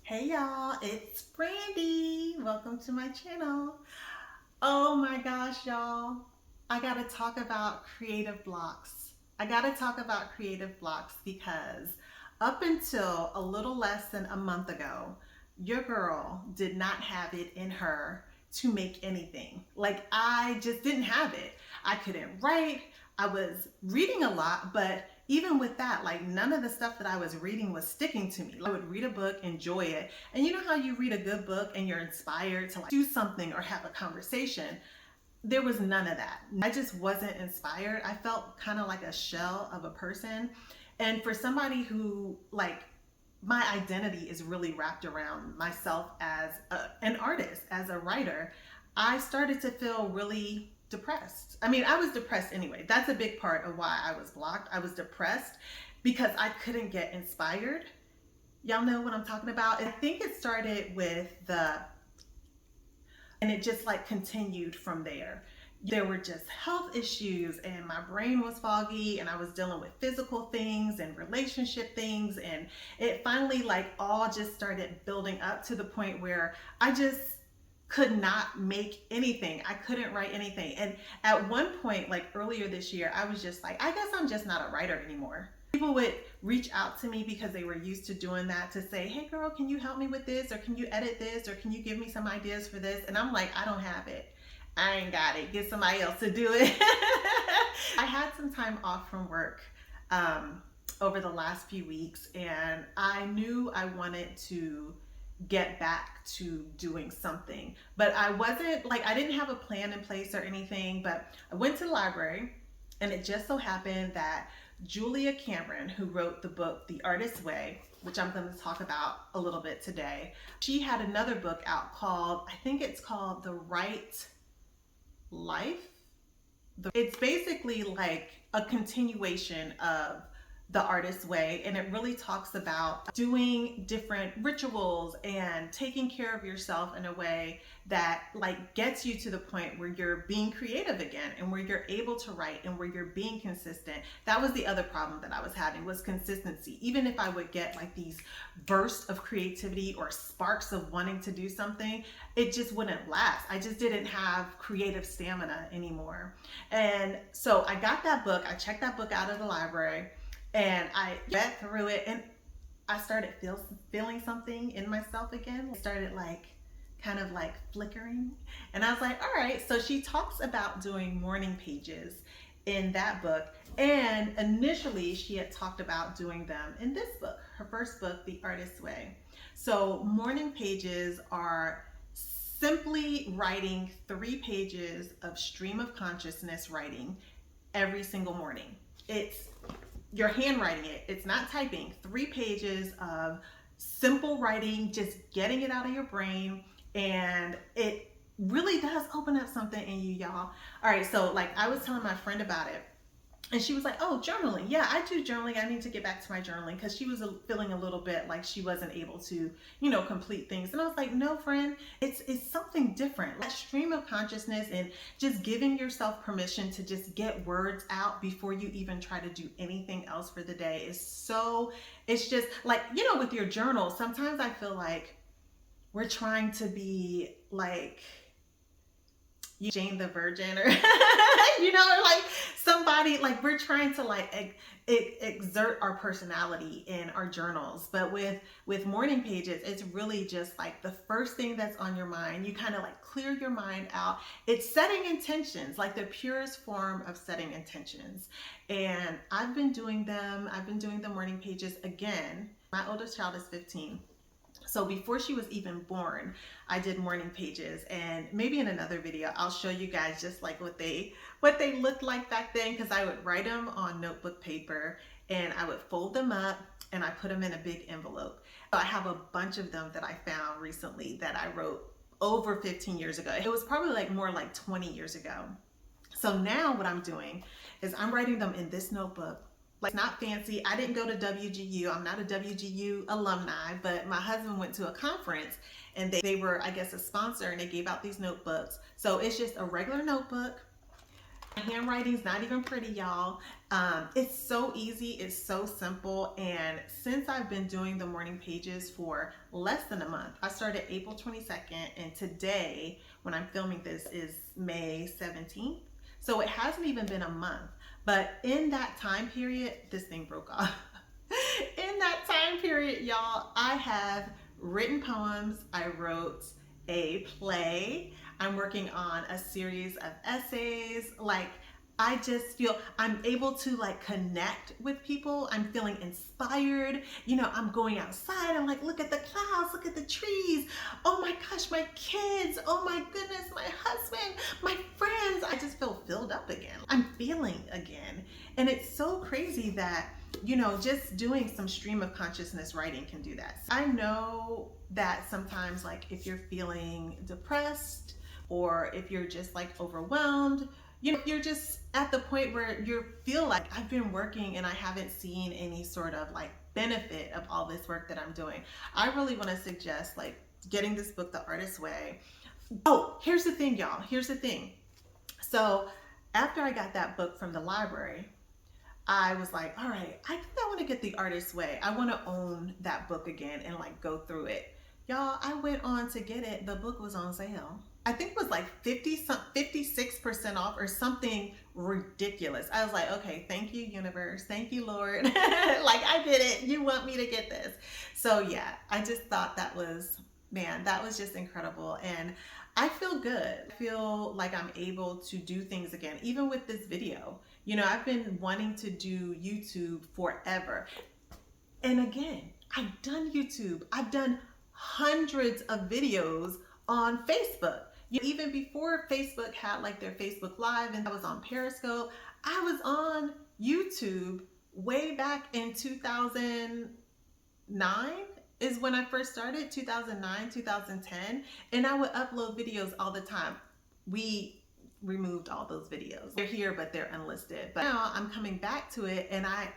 Hey y'all, it's Brandy. Welcome to my channel. Oh my gosh, y'all. I gotta talk about creative blocks. I gotta talk about creative blocks because up until a little less than a month ago, your girl did not have it in her to make anything. Like, I just didn't have it. I couldn't write. I was reading a lot, but even with that, like, none of the stuff that I was reading was sticking to me. I would read a book, enjoy it, and you know how you read a good book and you're inspired to like do something or have a conversation? There was none of that. I just wasn't inspired. I felt kind of like a shell of a person. And for somebody who, like, my identity is really wrapped around myself as an artist, as a writer, I started to feel really depressed. I mean, I was depressed anyway. That's a big part of why I was blocked. I was depressed because I couldn't get inspired. Y'all know what I'm talking about? I think it started with and it just like continued from there. There were just health issues and my brain was foggy and I was dealing with physical things and relationship things, and it finally like all just started building up to the point where I just could not make anything. I couldn't write anything. And at one point, like earlier this year, I was just like, I guess I'm just not a writer anymore. People would reach out to me because they were used to doing that, to say, hey girl, can you help me with this? Or can you edit this? Or can you give me some ideas for this? And I'm like, I don't have it. I ain't got it. Get somebody else to do it. I had some time off from work over the last few weeks, and I knew I wanted to get back to doing something, but I wasn't like, I didn't have a plan in place or anything. But I went to the library, and it just so happened that Julia Cameron, who wrote the book The Artist's Way, which I'm going to talk about a little bit today, she had another book out called, I think it's called The Right Life. It's basically like a continuation of The Artist's Way, and it really talks about doing different rituals and taking care of yourself in a way that like gets you to the point where you're being creative again, and where you're able to write, and where you're being consistent. That was the other problem that I was having, was consistency. Even if I would get like these bursts of creativity or sparks of wanting to do something, it just wouldn't last. I just didn't have creative stamina anymore. And so I got that book, I checked that book out of the library, and I read through it, and I started feeling something in myself again. It started like kind of like flickering, and I was like, all right. So she talks about doing morning pages in that book, and initially she had talked about doing them in this book, her first book, The Artist's Way. So morning pages are simply writing 3 pages of stream of consciousness writing every single morning. You're handwriting it. It's not typing. 3 pages of simple writing, just getting it out of your brain. And it really does open up something in you, y'all. All right. So like, I was telling my friend about it, and she was like, oh, journaling. Yeah, I do journaling. I need to get back to my journaling, because she was feeling a little bit like she wasn't able to, you know, complete things. And I was like, no, friend, it's something different. That stream of consciousness and just giving yourself permission to just get words out before you even try to do anything else for the day is so, it's just like, you know, with your journal, sometimes I feel like we're trying to be like Jane the Virgin, or you know, or like somebody, like we're trying to like exert our personality in our journals. But with morning pages, it's really just like the first thing that's on your mind. You kind of like clear your mind out. It's setting intentions, like the purest form of setting intentions. And I've been doing the morning pages again. My oldest child is 15. So before she was even born, I did morning pages, and maybe in another video, I'll show you guys just like what they looked like back then, because I would write them on notebook paper, and I would fold them up, and I put them in a big envelope. So I have a bunch of them that I found recently that I wrote over 15 years ago. It was probably like more like 20 years ago. So now what I'm doing is I'm writing them in this notebook. Like, not fancy. I didn't go to WGU. I'm not a WGU alumni, but my husband went to a conference, and they were, I guess, a sponsor, and they gave out these notebooks. So it's just a regular notebook, Handwriting's not even pretty, y'all. It's so easy, it's so simple, and since I've been doing the morning pages for less than a month, I started April 22nd, and today, when I'm filming this, is May 17th. So it hasn't even been a month, but in that time period, this thing broke off. In that time period, y'all, I have written poems, I wrote a play, I'm working on a series of essays. Like, I just feel I'm able to like connect with people. I'm feeling inspired. You know, I'm going outside. I'm like, look at the clouds, look at the trees. Oh my gosh, my kids. Oh my goodness, my husband, my friends. I just feel filled up again. I'm feeling again. And it's so crazy that, you know, just doing some stream of consciousness writing can do that. I know that sometimes, like, if you're feeling depressed or if you're just like overwhelmed, you know, you're just at the point where you feel like I've been working and I haven't seen any sort of like benefit of all this work that I'm doing. I really want to suggest like getting this book, The Artist's Way. Oh, here's the thing, y'all. Here's the thing. So after I got that book from the library, I was like, all right, I think I want to get The Artist's Way. I want to own that book again and like go through it. Y'all, I went on to get it. The book was on sale. I think it was like 56% off or something ridiculous. I was like, okay, thank you, universe. Thank you, Lord. Like, I get it. You want me to get this. So yeah, I just thought that was, man, that was just incredible. And I feel good. I feel like I'm able to do things again, even with this video. You know, I've been wanting to do YouTube forever. And again, I've done YouTube. I've done hundreds of videos on Facebook. Even before Facebook had like their Facebook Live and I was on Periscope, I was on YouTube way back in 2009 is when I first started, 2009, 2010, and I would upload videos all the time. We removed all those videos. They're here, but they're unlisted. But now I'm coming back to it and I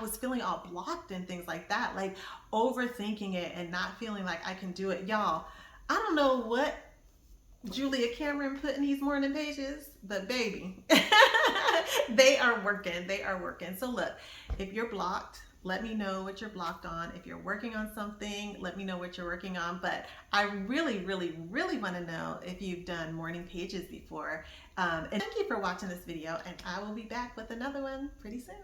was feeling all blocked and things like that, like overthinking it and not feeling like I can do it. Y'all, I don't know what Julia Cameron put in these morning pages, but baby, they are working. They are working. So look, if you're blocked, let me know what you're blocked on. If you're working on something, let me know what you're working on. But I really, really, really want to know if you've done morning pages before. And thank you for watching this video, and I will be back with another one pretty soon.